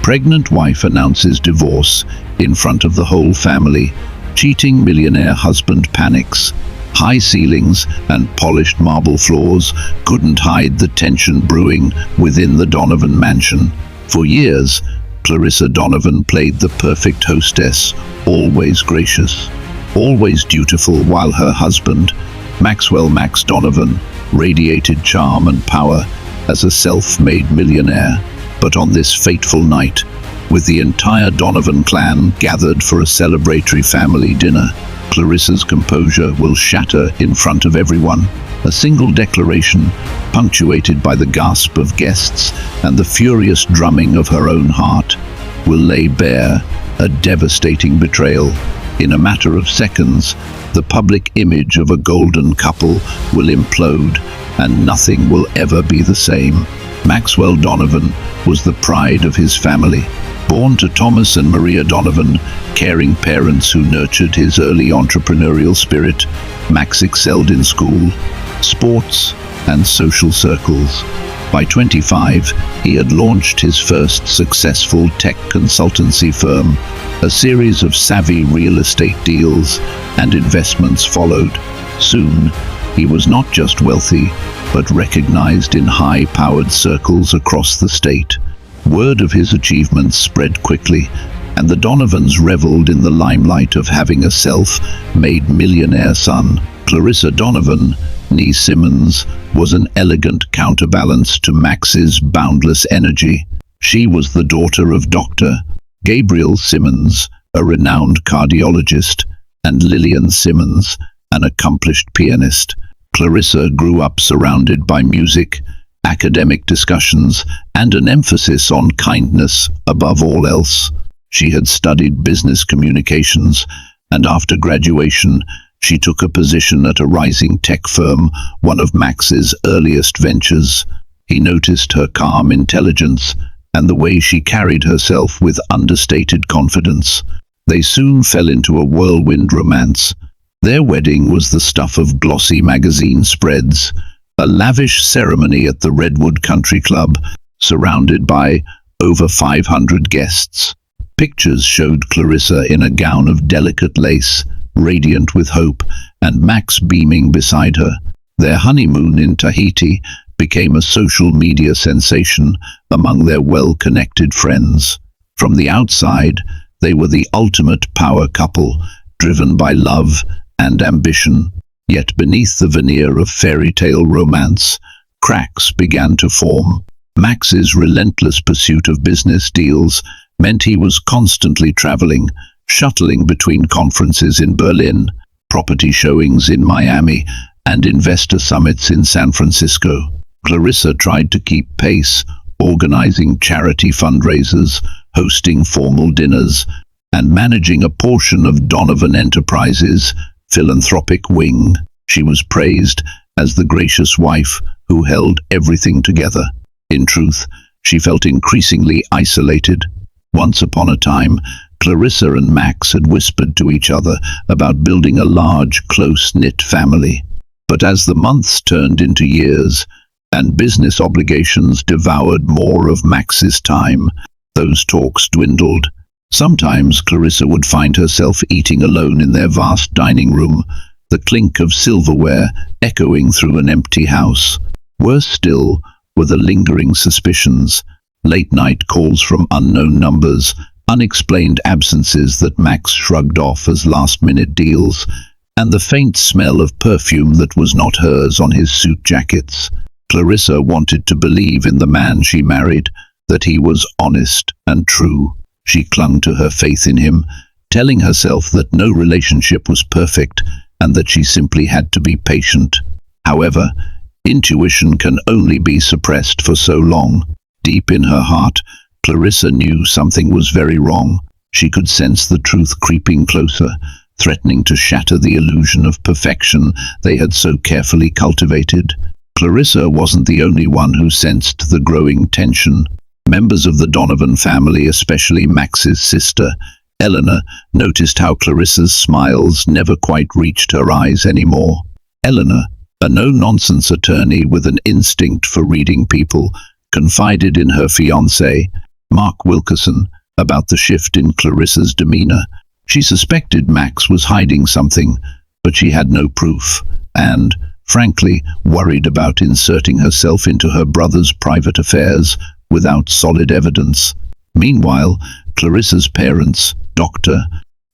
Pregnant wife announces divorce in front of the whole family. Cheating millionaire husband panics. High ceilings and polished marble floors couldn't hide the tension brewing within the Donovan mansion. For years, Clarissa Donovan played the perfect hostess, always gracious, always dutiful, while her husband, Maxwell Max Donovan, radiated charm and power as a self-made millionaire. But on this fateful night, with the entire Donovan clan gathered for a celebratory family dinner, Clarissa's composure will shatter in front of everyone. A single declaration, punctuated by the gasp of guests and the furious drumming of her own heart, will lay bare a devastating betrayal. In a matter of seconds, the public image of a golden couple will implode, and nothing will ever be the same. Maxwell Donovan was the pride of his family. Born to Thomas and Maria Donovan, caring parents who nurtured his early entrepreneurial spirit, Max excelled in school, sports, and social circles. By 25, he had launched his first successful tech consultancy firm. A series of savvy real estate deals and investments followed. Soon, he was not just wealthy, but recognized in high-powered circles across the state. Word of his achievements spread quickly, and the Donovans reveled in the limelight of having a self-made millionaire son. Clarissa Donovan, née Simmons, was an elegant counterbalance to Max's boundless energy. She was the daughter of Dr. Gabriel Simmons, a renowned cardiologist, and Lillian Simmons, an accomplished pianist. Clarissa grew up surrounded by music, academic discussions, and an emphasis on kindness above all else. She had studied business communications, and after graduation, she took a position at a rising tech firm, one of Max's earliest ventures. He noticed her calm intelligence and the way she carried herself with understated confidence. They soon fell into a whirlwind romance. Their wedding was the stuff of glossy magazine spreads, a lavish ceremony at the Redwood Country Club, surrounded by over 500 guests. Pictures showed Clarissa in a gown of delicate lace, radiant with hope, and Max beaming beside her. Their honeymoon in Tahiti became a social media sensation among their well-connected friends. From the outside, they were the ultimate power couple, driven by love and ambition. Yet beneath the veneer of fairy tale romance, cracks began to form. Max's relentless pursuit of business deals meant he was constantly traveling, shuttling between conferences in Berlin, property showings in Miami, and investor summits in San Francisco. Clarissa tried to keep pace, organizing charity fundraisers, hosting formal dinners, and managing a portion of Donovan Enterprises' philanthropic wing. She was praised as the gracious wife who held everything together. In truth, she felt increasingly isolated. Once upon a time, Clarissa and Max had whispered to each other about building a large, close-knit family. But as the months turned into years, and business obligations devoured more of Max's time, those talks dwindled. Sometimes Clarissa would find herself eating alone in their vast dining room, the clink of silverware echoing through an empty house. Worse still were the lingering suspicions, late-night calls from unknown numbers, unexplained absences that Max shrugged off as last-minute deals, and the faint smell of perfume that was not hers on his suit jackets. Clarissa wanted to believe in the man she married, that he was honest and true. She clung to her faith in him, telling herself that no relationship was perfect and that she simply had to be patient. However, intuition can only be suppressed for so long. Deep in her heart, Clarissa knew something was very wrong. She could sense the truth creeping closer, threatening to shatter the illusion of perfection they had so carefully cultivated. Clarissa wasn't the only one who sensed the growing tension. Members of the Donovan family, especially Max's sister, Eleanor, noticed how Clarissa's smiles never quite reached her eyes anymore. Eleanor, a no-nonsense attorney with an instinct for reading people, confided in her fiancé, Mark Wilkerson, about the shift in Clarissa's demeanor. She suspected Max was hiding something, but she had no proof, and, frankly, worried about inserting herself into her brother's private affairs without solid evidence. Meanwhile, Clarissa's parents, Dr.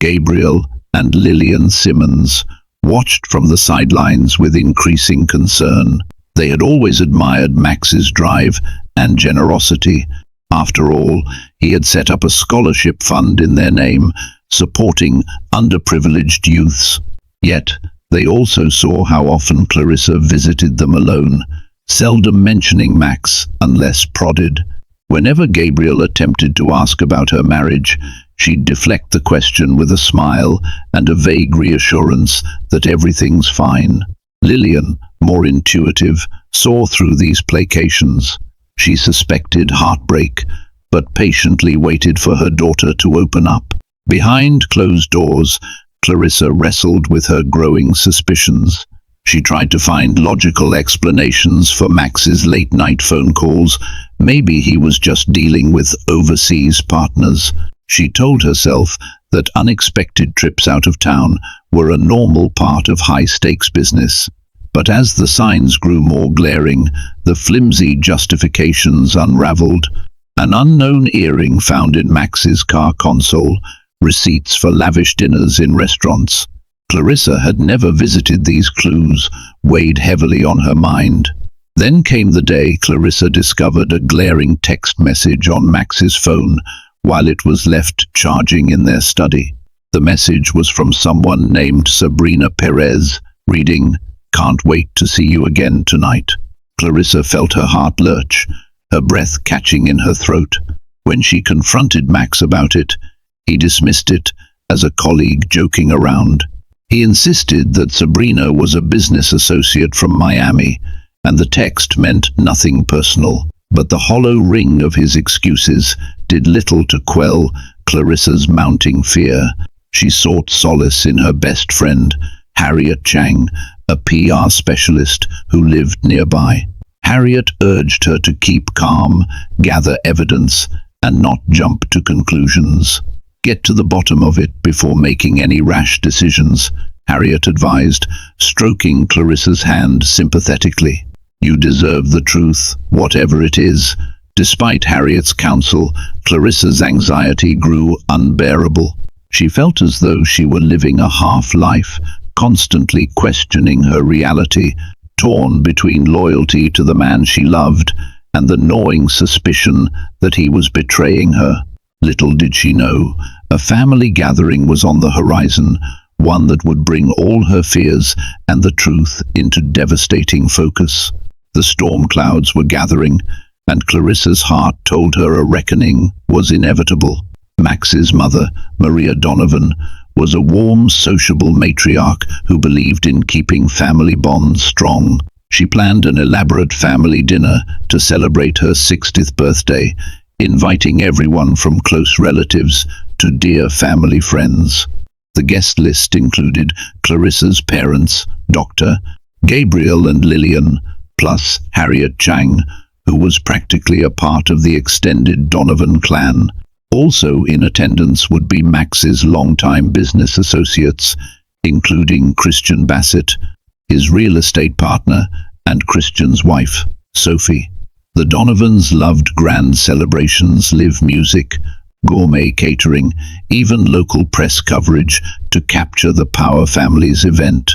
Gabriel and Lillian Simmons, watched from the sidelines with increasing concern. They had always admired Max's drive and generosity. After all, he had set up a scholarship fund in their name, supporting underprivileged youths. Yet, they also saw how often Clarissa visited them alone, seldom mentioning Max unless prodded. Whenever Gabriel attempted to ask about her marriage, she'd deflect the question with a smile and a vague reassurance that everything's fine. Lillian, more intuitive, saw through these placations. She suspected heartbreak, but patiently waited for her daughter to open up. Behind closed doors, Clarissa wrestled with her growing suspicions. She tried to find logical explanations for Max's late-night phone calls. Maybe he was just dealing with overseas partners. She told herself that unexpected trips out of town were a normal part of high-stakes business. But as the signs grew more glaring, the flimsy justifications unraveled. An unknown earring found in Max's car console, receipts for lavish dinners in restaurants. Clarissa had never visited these clues, weighed heavily on her mind. Then came the day Clarissa discovered a glaring text message on Max's phone while it was left charging in their study. The message was from someone named Sabrina Perez, reading, "Can't wait to see you again tonight." Clarissa felt her heart lurch, her breath catching in her throat. When she confronted Max about it, he dismissed it as a colleague joking around. He insisted that Sabrina was a business associate from Miami, and the text meant nothing personal. But the hollow ring of his excuses did little to quell Clarissa's mounting fear. She sought solace in her best friend, Harriet Chang, a PR specialist who lived nearby. Harriet urged her to keep calm, gather evidence, and not jump to conclusions. "Get to the bottom of it before making any rash decisions," Harriet advised, stroking Clarissa's hand sympathetically. "You deserve the truth, whatever it is." Despite Harriet's counsel, Clarissa's anxiety grew unbearable. She felt as though she were living a half-life, constantly questioning her reality, torn between loyalty to the man she loved and the gnawing suspicion that he was betraying her. Little did she know, a family gathering was on the horizon, one that would bring all her fears and the truth into devastating focus. The storm clouds were gathering, and Clarissa's heart told her a reckoning was inevitable. Max's mother, Maria Donovan, was a warm, sociable matriarch who believed in keeping family bonds strong. She planned an elaborate family dinner to celebrate her 60th birthday, inviting everyone from close relatives to dear family friends. The guest list included Clarissa's parents, Dr. Gabriel and Lillian, plus Harriet Chang, who was practically a part of the extended Donovan clan. Also in attendance would be Max's longtime business associates, including Christian Bassett, his real estate partner, and Christian's wife, Sophie. The Donovans loved grand celebrations, live music, gourmet catering, even local press coverage to capture the Power family's event.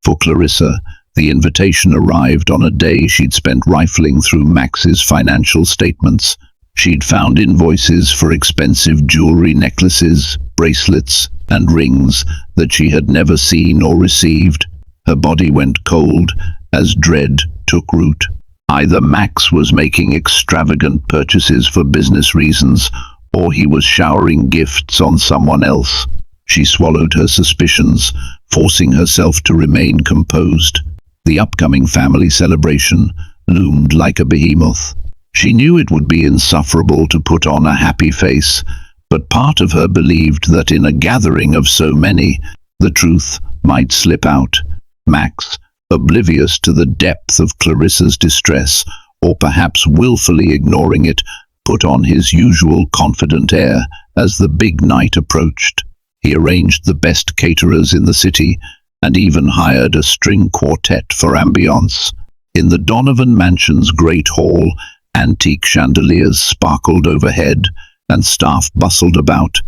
For Clarissa, the invitation arrived on a day she'd spent rifling through Max's financial statements. She'd found invoices for expensive jewelry, necklaces, bracelets, and rings that she had never seen or received. Her body went cold as dread took root. Either Max was making extravagant purchases for business reasons, or he was showering gifts on someone else. She swallowed her suspicions, forcing herself to remain composed. The upcoming family celebration loomed like a behemoth. She knew it would be insufferable to put on a happy face, but part of her believed that in a gathering of so many, the truth might slip out. Max, oblivious to the depth of Clarissa's distress, or perhaps willfully ignoring it, put on his usual confident air as the big night approached. He arranged the best caterers in the city and even hired a string quartet for ambience. In the Donovan Mansion's great hall, antique chandeliers sparkled overhead and staff bustled about,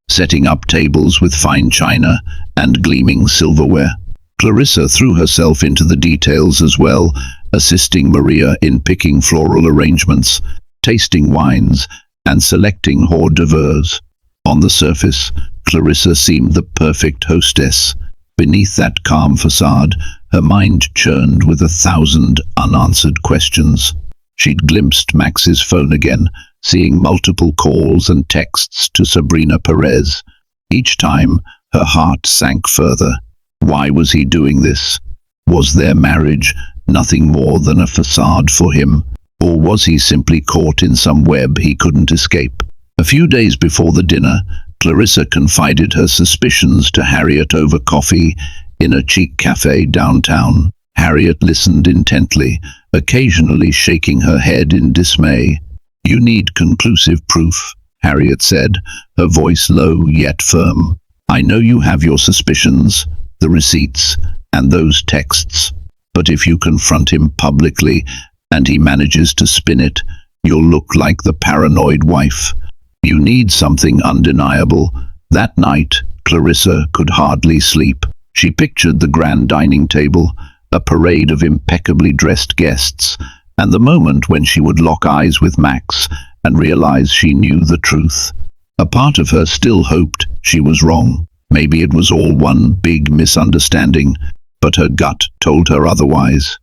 setting up tables with fine china and gleaming silverware. Clarissa threw herself into the details as well, assisting Maria in picking floral arrangements, tasting wines, and selecting hors d'oeuvres. On the surface, Clarissa seemed the perfect hostess. Beneath that calm facade, her mind churned with 1,000 unanswered questions. She'd glimpsed Max's phone again, seeing multiple calls and texts to Sabrina Perez. Each time, her heart sank further. Why was he doing this? Was their marriage nothing more than a facade for him? Or was he simply caught in some web he couldn't escape? A few days before the dinner, Clarissa confided her suspicions to Harriet over coffee in a chic cafe downtown. Harriet listened intently, occasionally shaking her head in dismay. "You need conclusive proof," Harriet said, her voice low yet firm. "I know you have your suspicions, the receipts, and those texts. But if you confront him publicly and he manages to spin it, you'll look like the paranoid wife. You need something undeniable." That night, Clarissa could hardly sleep. She pictured the grand dining table, a parade of impeccably dressed guests, and the moment when she would lock eyes with Max and realize she knew the truth. A part of her still hoped she was wrong. Maybe it was all one big misunderstanding, but her gut told her otherwise.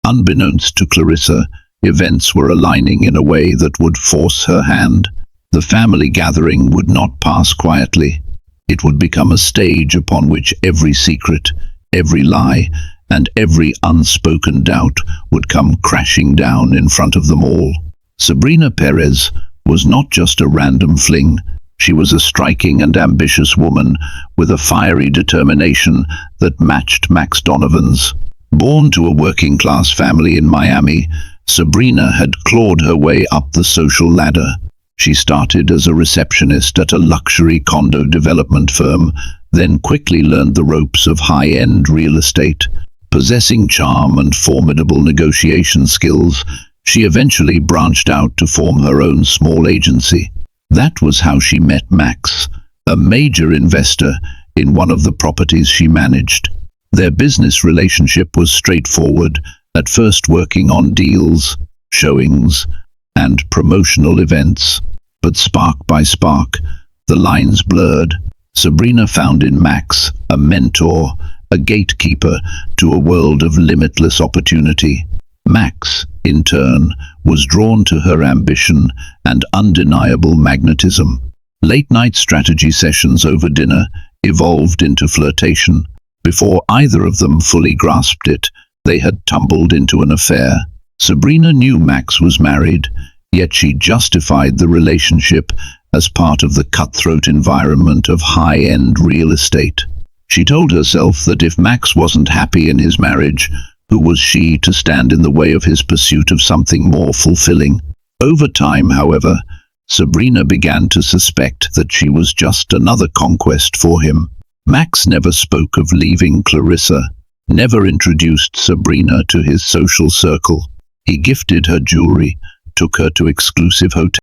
Unbeknownst to Clarissa, events were aligning in a way that would force her hand. The family gathering would not pass quietly. It would become a stage upon which every secret, every lie, and every unspoken doubt would come crashing down in front of them all. Sabrina Perez was not just a random fling. She was a striking and ambitious woman with a fiery determination that matched Max Donovan's. Born to a working-class family in Miami, Sabrina had clawed her way up the social ladder. She started as a receptionist at a luxury condo development firm, then quickly learned the ropes of high-end real estate. Possessing charm and formidable negotiation skills, she eventually branched out to form her own small agency. That was how she met Max, a major investor in one of the properties she managed. Their business relationship was straightforward, at first working on deals, showings, and promotional events. But spark by spark, the lines blurred. Sabrina found in Max a mentor, a gatekeeper to a world of limitless opportunity. Max, in turn, was drawn to her ambition and undeniable magnetism. Late-night strategy sessions over dinner evolved into flirtation. Before either of them fully grasped it, they had tumbled into an affair. Sabrina knew Max was married, yet she justified the relationship as part of the cutthroat environment of high-end real estate. She told herself that if Max wasn't happy in his marriage, who was she to stand in the way of his pursuit of something more fulfilling? Over time, however, Sabrina began to suspect that she was just another conquest for him. Max never spoke of leaving Clarissa, never introduced Sabrina to his social circle. He gifted her jewelry, took her to exclusive hotels,